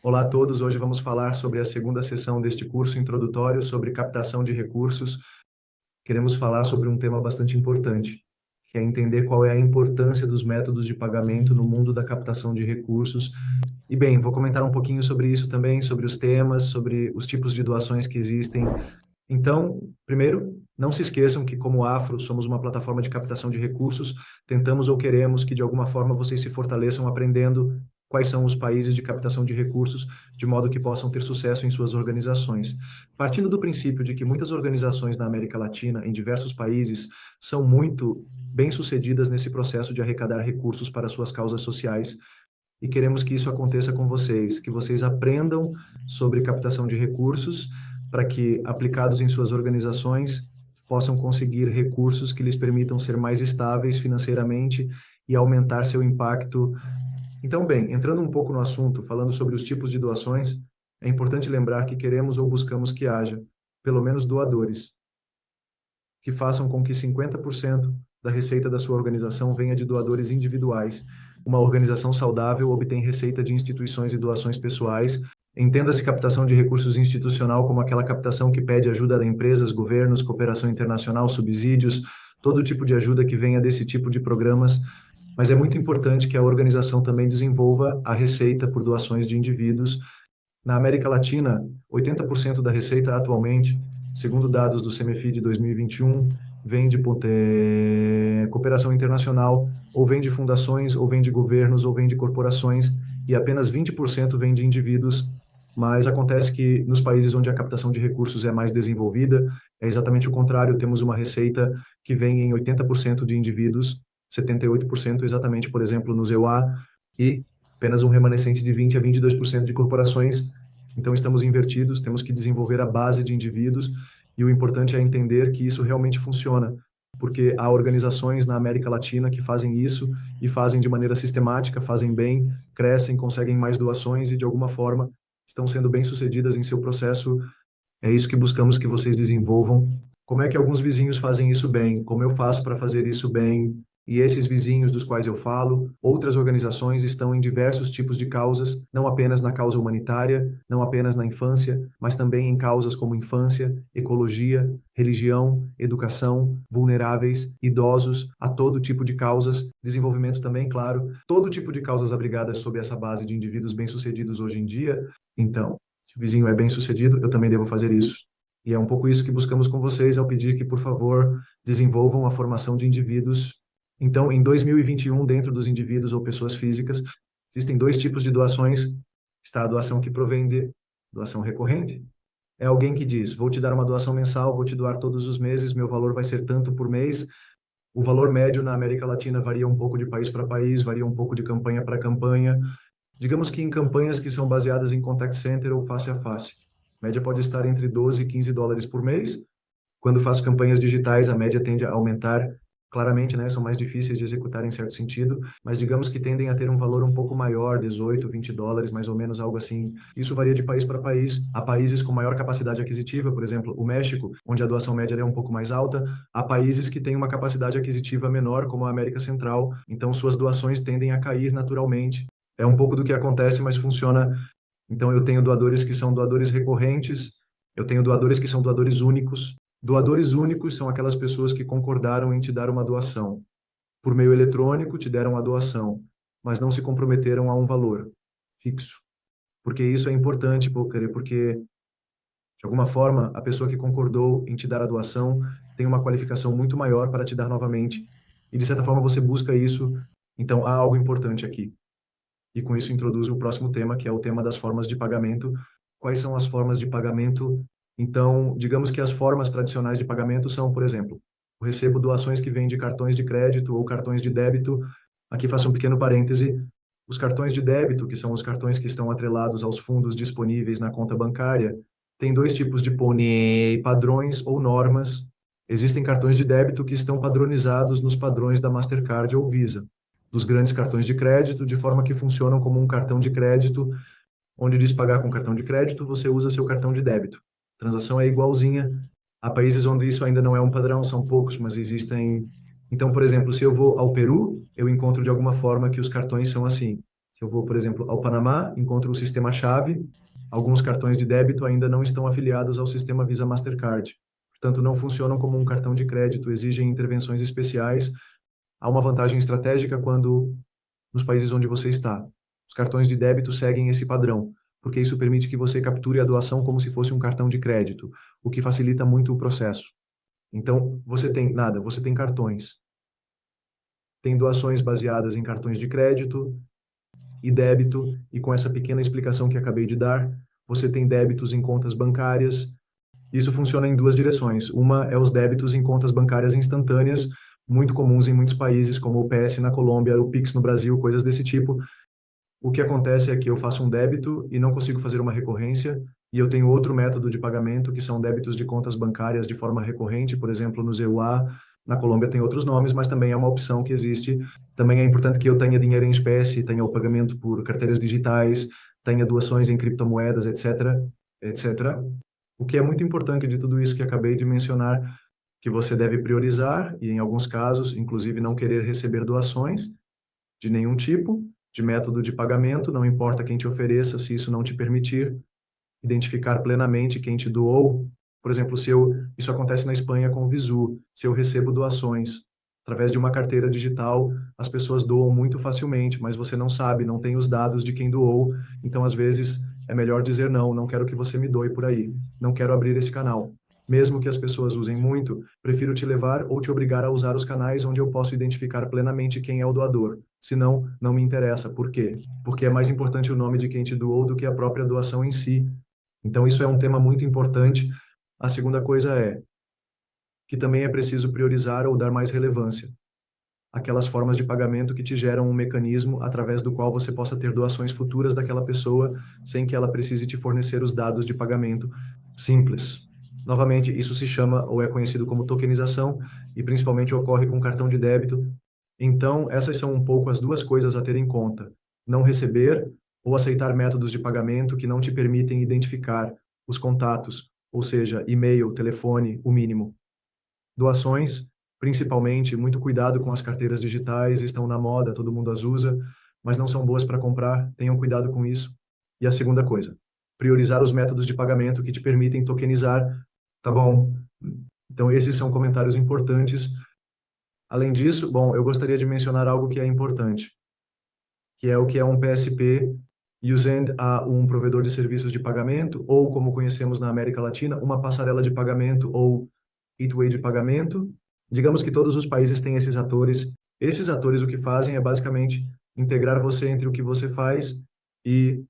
Olá a todos, hoje vamos falar sobre a segunda sessão deste curso introdutório sobre captação de recursos. Queremos falar sobre um tema bastante importante, que é entender qual é a importância dos métodos de pagamento no mundo da captação de recursos. E bem, vou comentar um pouquinho sobre isso também, sobre os temas, sobre os tipos de doações que existem. Então, primeiro, não se esqueçam que, como Afro, somos uma plataforma de captação de recursos. Tentamos ou queremos que, de alguma forma, vocês se fortaleçam aprendendo quais são os países de captação de recursos, de modo que possam ter sucesso em suas organizações. Partindo do princípio de que muitas organizações na América Latina, em diversos países, são muito bem-sucedidas nesse processo de arrecadar recursos para suas causas sociais, e queremos que isso aconteça com vocês, que vocês aprendam sobre captação de recursos para que, aplicados em suas organizações, possam conseguir recursos que lhes permitam ser mais estáveis financeiramente e aumentar seu impacto. Então, bem, entrando um pouco no assunto, falando sobre os tipos de doações, é importante lembrar que queremos ou buscamos que haja, pelo menos, doadores, que façam com que 50% da receita da sua organização venha de doadores individuais. Uma organização saudável obtém receita de instituições e doações pessoais. Entenda-se captação de recursos institucional como aquela captação que pede ajuda de empresas, governos, cooperação internacional, subsídios, todo tipo de ajuda que venha desse tipo de programas. Mas é muito importante que a organização também desenvolva a receita por doações de indivíduos. Na América Latina, 80% da receita atualmente, segundo dados do CMFI de 2021, vem de cooperação internacional, ou vem de fundações, ou vem de governos, ou vem de corporações, e apenas 20% vem de indivíduos. Mas acontece que nos países onde a captação de recursos é mais desenvolvida, é exatamente o contrário, temos uma receita que vem em 80% de indivíduos, 78% exatamente, por exemplo, nos EUA, e apenas um remanescente de 20 a 22% de corporações. Então, estamos invertidos, temos que desenvolver a base de indivíduos, e o importante é entender que isso realmente funciona, porque há organizações na América Latina que fazem isso e fazem de maneira sistemática, fazem bem, crescem, conseguem mais doações e, de alguma forma, estão sendo bem-sucedidas em seu processo. É isso que buscamos que vocês desenvolvam. Como é que alguns vizinhos fazem isso bem? Como eu faço para fazer isso bem? E esses vizinhos dos quais eu falo, outras organizações estão em diversos tipos de causas, não apenas na causa humanitária, não apenas na infância, mas também em causas como infância, ecologia, religião, educação, vulneráveis, idosos, a todo tipo de causas, desenvolvimento também, claro, todo tipo de causas abrigadas sob essa base de indivíduos bem-sucedidos hoje em dia. Então, se o vizinho é bem-sucedido, eu também devo fazer isso. E é um pouco isso que buscamos com vocês ao pedir que, por favor, desenvolvam a formação de indivíduos. Então, em 2021, dentro dos indivíduos ou pessoas físicas, existem dois tipos de doações. Está a doação que provém de doação recorrente. É alguém que diz, vou te dar uma doação mensal, vou te doar todos os meses, meu valor vai ser tanto por mês. O valor médio na América Latina varia um pouco de país para país, varia um pouco de campanha para campanha. Digamos que em campanhas que são baseadas em contact center ou face a face, a média pode estar entre 12 e 15 dólares por mês. Quando faço campanhas digitais, a média tende a aumentar claramente, né? São mais difíceis de executar em certo sentido, mas digamos que tendem a ter um valor um pouco maior, 18, 20 dólares, mais ou menos, algo assim. Isso varia de país para país. Há países com maior capacidade aquisitiva, por exemplo, o México, onde a doação média é um pouco mais alta. Há países que têm uma capacidade aquisitiva menor, como a América Central, então suas doações tendem a cair naturalmente. É um pouco do que acontece, mas funciona. Então, eu tenho doadores que são doadores recorrentes, eu tenho doadores que são doadores únicos. Doadores únicos são aquelas pessoas que concordaram em te dar uma doação. Por meio eletrônico, te deram a doação, mas não se comprometeram a um valor fixo. Porque isso é importante, porque, de alguma forma, a pessoa que concordou em te dar a doação tem uma qualificação muito maior para te dar novamente. E, de certa forma, você busca isso. Então, há algo importante aqui. E com isso introduzo o próximo tema, que é o tema das formas de pagamento. Quais são as formas de pagamento? Então, digamos que as formas tradicionais de pagamento são, por exemplo, eu recebo doações que vêm de cartões de crédito ou cartões de débito. Aqui faço um pequeno parêntese. Os cartões de débito, que são os cartões que estão atrelados aos fundos disponíveis na conta bancária, tem dois tipos de padrões ou normas. Existem cartões de débito que estão padronizados nos padrões da Mastercard ou Visa, dos grandes cartões de crédito, de forma que funcionam como um cartão de crédito, onde diz pagar com cartão de crédito, você usa seu cartão de débito. A transação é igualzinha. Há países onde isso ainda não é um padrão, são poucos, mas existem. Então, por exemplo, se eu vou ao Peru, eu encontro de alguma forma que os cartões são assim. Se eu vou, por exemplo, ao Panamá, encontro o sistema-chave, alguns cartões de débito ainda não estão afiliados ao sistema Visa Mastercard. Portanto, não funcionam como um cartão de crédito, exigem intervenções especiais. Há uma vantagem estratégica quando nos países onde você está. Os cartões de débito seguem esse padrão, porque isso permite que você capture a doação como se fosse um cartão de crédito, o que facilita muito o processo. Então, você tem cartões. Tem doações baseadas em cartões de crédito e débito, e com essa pequena explicação que acabei de dar, você tem débitos em contas bancárias. Isso funciona em duas direções. Uma é os débitos em contas bancárias instantâneas, muito comuns em muitos países, como o PS na Colômbia, o Pix no Brasil, coisas desse tipo. O que acontece é que eu faço um débito e não consigo fazer uma recorrência, e eu tenho outro método de pagamento, que são débitos de contas bancárias de forma recorrente, por exemplo, no ZEUA. Na Colômbia tem outros nomes, mas também é uma opção que existe. Também é importante que eu tenha dinheiro em espécie, tenha o pagamento por carteiras digitais, tenha doações em criptomoedas, etc., etc. O que é muito importante de tudo isso que acabei de mencionar, que você deve priorizar e, em alguns casos, inclusive não querer receber doações de nenhum tipo, de método de pagamento, não importa quem te ofereça, se isso não te permitir, identificar plenamente quem te doou. Por exemplo, isso acontece na Espanha com o Visu, se eu recebo doações através de uma carteira digital, as pessoas doam muito facilmente, mas você não sabe, não tem os dados de quem doou, então às vezes é melhor dizer não, não quero que você me doe por aí, não quero abrir esse canal. Mesmo que as pessoas usem muito, prefiro te levar ou te obrigar a usar os canais onde eu posso identificar plenamente quem é o doador. Senão, não me interessa. Por quê? Porque é mais importante o nome de quem te doou do que a própria doação em si. Então, isso é um tema muito importante. A segunda coisa é que também é preciso priorizar ou dar mais relevância aquelas formas de pagamento que te geram um mecanismo através do qual você possa ter doações futuras daquela pessoa sem que ela precise te fornecer os dados de pagamento simples. Novamente, isso se chama ou é conhecido como tokenização e principalmente ocorre com cartão de débito. Então, essas são um pouco as duas coisas a ter em conta: não receber ou aceitar métodos de pagamento que não te permitem identificar os contatos, ou seja, e-mail, telefone, o mínimo. Doações, principalmente, muito cuidado com as carteiras digitais, estão na moda, todo mundo as usa, mas não são boas para comprar, tenham cuidado com isso. E a segunda coisa, priorizar os métodos de pagamento que te permitem tokenizar, tá bom? Então, esses são comentários importantes. Além disso, bom, eu gostaria de mencionar algo que é importante, que é o que é um PSP usando a um provedor de serviços de pagamento, ou como conhecemos na América Latina, uma passarela de pagamento ou gateway de pagamento. Digamos que todos os países têm esses atores. Esses atores o que fazem é basicamente integrar você entre o que você faz e,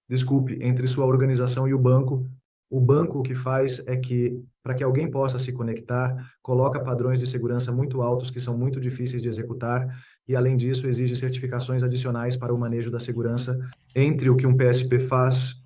desculpe, entre sua organização e o banco. O banco o que faz é que, para que alguém possa se conectar, coloca padrões de segurança muito altos que são muito difíceis de executar e, além disso, exige certificações adicionais para o manejo da segurança. Entre o que um PSP faz,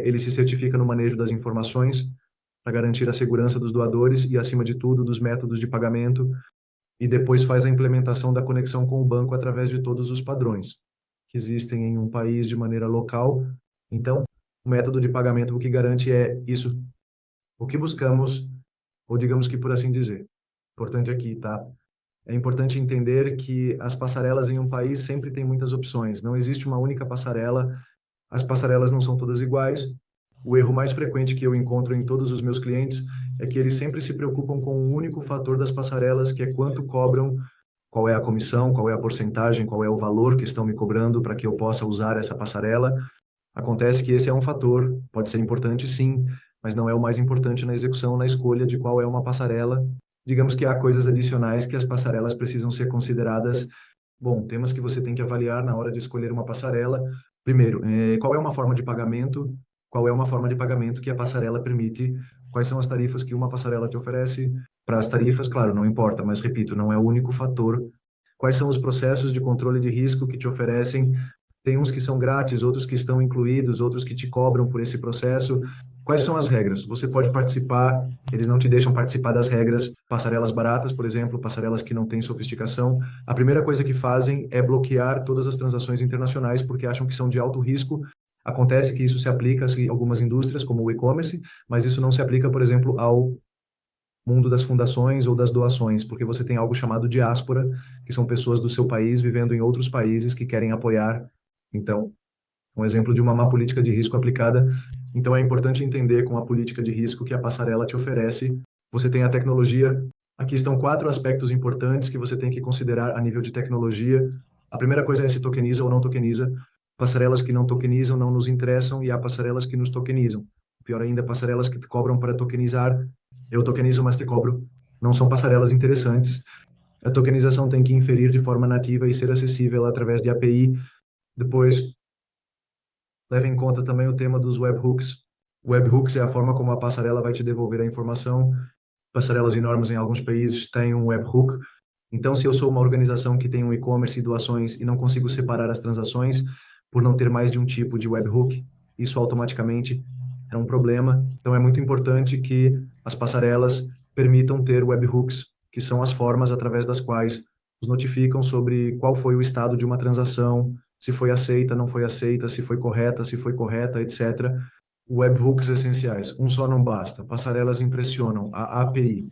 ele se certifica no manejo das informações para garantir a segurança dos doadores e, acima de tudo, dos métodos de pagamento, e depois faz a implementação da conexão com o banco através de todos os padrões que existem em um país de maneira local. Então, o método de pagamento o que garante é isso, o que buscamos, ou digamos que por assim dizer. Importante aqui, tá? É importante entender que as passarelas em um país sempre têm muitas opções. Não existe uma única passarela. As passarelas não são todas iguais. O erro mais frequente que eu encontro em todos os meus clientes é que eles sempre se preocupam com um único fator das passarelas, que é quanto cobram, qual é a comissão, qual é a porcentagem, qual é o valor que estão me cobrando para que eu possa usar essa passarela. Acontece que esse é um fator, pode ser importante sim, mas não é o mais importante na execução, na escolha de qual é uma passarela. Digamos que há coisas adicionais que as passarelas precisam ser consideradas. Bom, temas que você tem que avaliar na hora de escolher uma passarela. Primeiro, qual é uma forma de pagamento? Qual é uma forma de pagamento que a passarela permite? Quais são as tarifas que uma passarela te oferece? Para as tarifas, claro, não importa, mas repito, não é o único fator. Quais são os processos de controle de risco que te oferecem? Tem uns que são grátis, outros que estão incluídos, outros que te cobram por esse processo. Quais são as regras? Você pode participar, eles não te deixam participar das regras. Passarelas baratas, por exemplo, passarelas que não têm sofisticação. A primeira coisa que fazem é bloquear todas as transações internacionais porque acham que são de alto risco. Acontece que isso se aplica a algumas indústrias, como o e-commerce, mas isso não se aplica, por exemplo, ao mundo das fundações ou das doações, porque você tem algo chamado diáspora, que são pessoas do seu país vivendo em outros países que querem apoiar Então, um exemplo de uma má política de risco aplicada. Então, é importante entender com a política de risco que a passarela te oferece. Você tem a tecnologia. Aqui estão 4 aspectos importantes que você tem que considerar a nível de tecnologia. A primeira coisa é se tokeniza ou não tokeniza. Passarelas que não tokenizam não nos interessam e há passarelas que nos tokenizam. Pior ainda, passarelas que te cobram para tokenizar. Eu tokenizo, mas te cobro. Não são passarelas interessantes. A tokenização tem que inferir de forma nativa e ser acessível através de API. Depois, leve em conta também o tema dos webhooks. Webhooks é a forma como a passarela vai te devolver a informação. Passarelas enormes em alguns países têm um webhook. Então, se eu sou uma organização que tem um e-commerce e doações e não consigo separar as transações por não ter mais de um tipo de webhook, isso automaticamente é um problema. Então, é muito importante que as passarelas permitam ter webhooks, que são as formas através das quais nos notificam sobre qual foi o estado de uma transação, se foi aceita, não foi aceita, se foi correta, etc. Webhooks essenciais. Um só não basta. Passarelas impressionam. A API,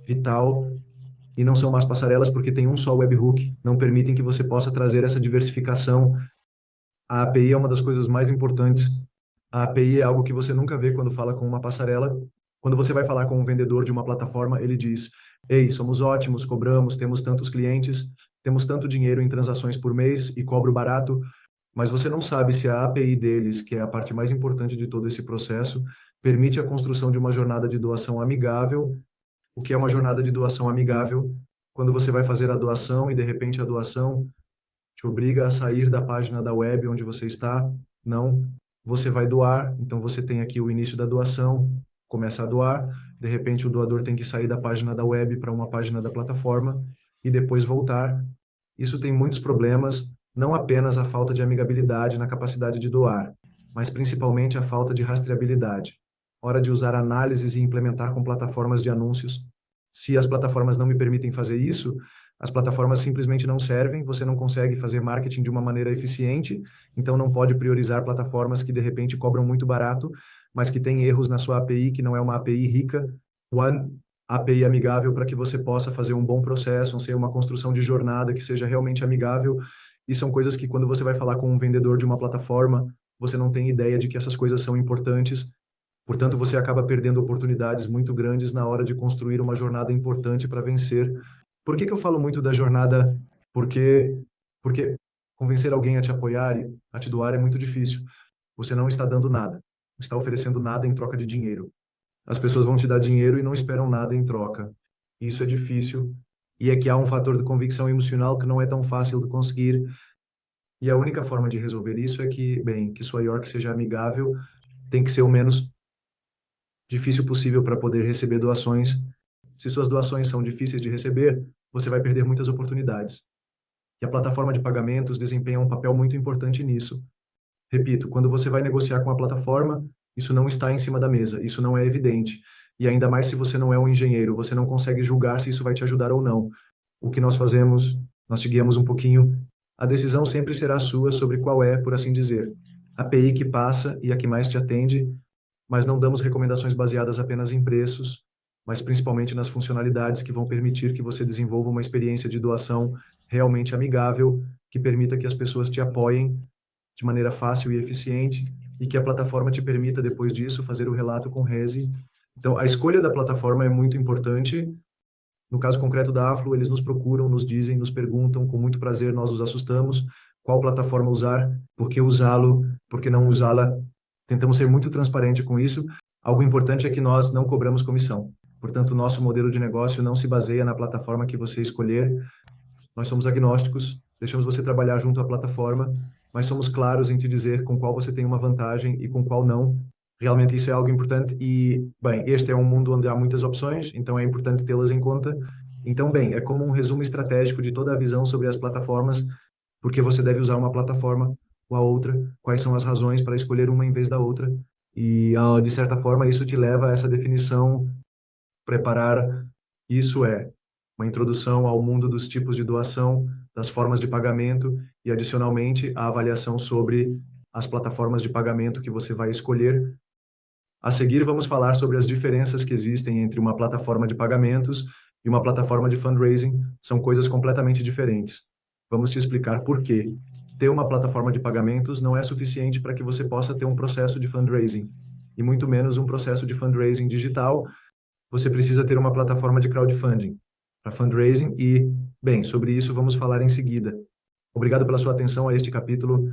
vital, e não são mais passarelas porque tem um só webhook, não permitem que você possa trazer essa diversificação. A API é uma das coisas mais importantes. A API é algo que você nunca vê quando fala com uma passarela. Quando você vai falar com um vendedor de uma plataforma, ele diz: "Ei, somos ótimos, cobramos, temos tantos clientes, temos tanto dinheiro em transações por mês e cobro barato", mas você não sabe se a API deles, que é a parte mais importante de todo esse processo, permite a construção de uma jornada de doação amigável. O que é uma jornada de doação amigável? Quando você vai fazer a doação e de repente a doação te obriga a sair da página da web onde você está. Não, você vai doar, então você tem aqui o início da doação, começa a doar, de repente o doador tem que sair da página da web para uma página da plataforma e depois voltar. Isso tem muitos problemas, não apenas a falta de amigabilidade na capacidade de doar, mas principalmente a falta de rastreabilidade. Hora de usar análises e implementar com plataformas de anúncios. Se as plataformas não me permitem fazer isso, as plataformas simplesmente não servem, você não consegue fazer marketing de uma maneira eficiente, então não pode priorizar plataformas que de repente cobram muito barato, mas que têm erros na sua API, que não é uma API rica, uma API amigável para que você possa fazer um bom processo, ser uma construção de jornada que seja realmente amigável. E são coisas que quando você vai falar com um vendedor de uma plataforma, você não tem ideia de que essas coisas são importantes. Portanto, você acaba perdendo oportunidades muito grandes na hora de construir uma jornada importante para vencer. Por que que eu falo muito da jornada? Porque, porque convencer alguém a te apoiar e a te doar é muito difícil. Você não está dando nada, não está oferecendo nada em troca de dinheiro. As pessoas vão te dar dinheiro e não esperam nada em troca. Isso é difícil. E é que há um fator de convicção emocional que não é tão fácil de conseguir. E a única forma de resolver isso é que, bem, que sua York seja amigável, tem que ser o menos difícil possível para poder receber doações. Se suas doações são difíceis de receber, você vai perder muitas oportunidades. E a plataforma de pagamentos desempenha um papel muito importante nisso. Repito, quando você vai negociar com a plataforma, isso não está em cima da mesa, isso não é evidente. E ainda mais se você não é um engenheiro, você não consegue julgar se isso vai te ajudar ou não. O que nós fazemos, nós te guiamos um pouquinho. A decisão sempre será sua sobre qual é, por assim dizer, a API que passa e a que mais te atende, mas não damos recomendações baseadas apenas em preços, mas principalmente nas funcionalidades que vão permitir que você desenvolva uma experiência de doação realmente amigável, que permita que as pessoas te apoiem de maneira fácil e eficiente e que a plataforma te permita, depois disso, fazer o relato com Rezi. Então, a escolha da plataforma é muito importante. No caso concreto da Aflo, eles nos procuram, nos dizem, nos perguntam, com muito prazer nós os assustamos, qual plataforma usar, por que usá-lo, por que não usá-la. Tentamos ser muito transparente com isso. Algo importante é que nós não cobramos comissão. Portanto, o nosso modelo de negócio não se baseia na plataforma que você escolher. Nós somos agnósticos, deixamos você trabalhar junto à plataforma, mas somos claros em te dizer com qual você tem uma vantagem e com qual não. Realmente isso é algo importante e, bem, este é um mundo onde há muitas opções, então é importante tê-las em conta. Então, bem, é como um resumo estratégico de toda a visão sobre as plataformas, porque você deve usar uma plataforma ou a outra, quais são as razões para escolher uma em vez da outra. E, de certa forma, isso te leva a essa definição, preparar. Isso é uma introdução ao mundo dos tipos de doação, das formas de pagamento e, adicionalmente, a avaliação sobre as plataformas de pagamento que você vai escolher. A seguir, vamos falar sobre as diferenças que existem entre uma plataforma de pagamentos e uma plataforma de fundraising. São coisas completamente diferentes. Vamos te explicar por quê. ter uma plataforma de pagamentos não é suficiente para que você possa ter um processo de fundraising, e muito menos um processo de fundraising digital. Você precisa ter uma plataforma de crowdfunding para fundraising e, bem, sobre isso vamos falar em seguida. Obrigado pela sua atenção a este capítulo.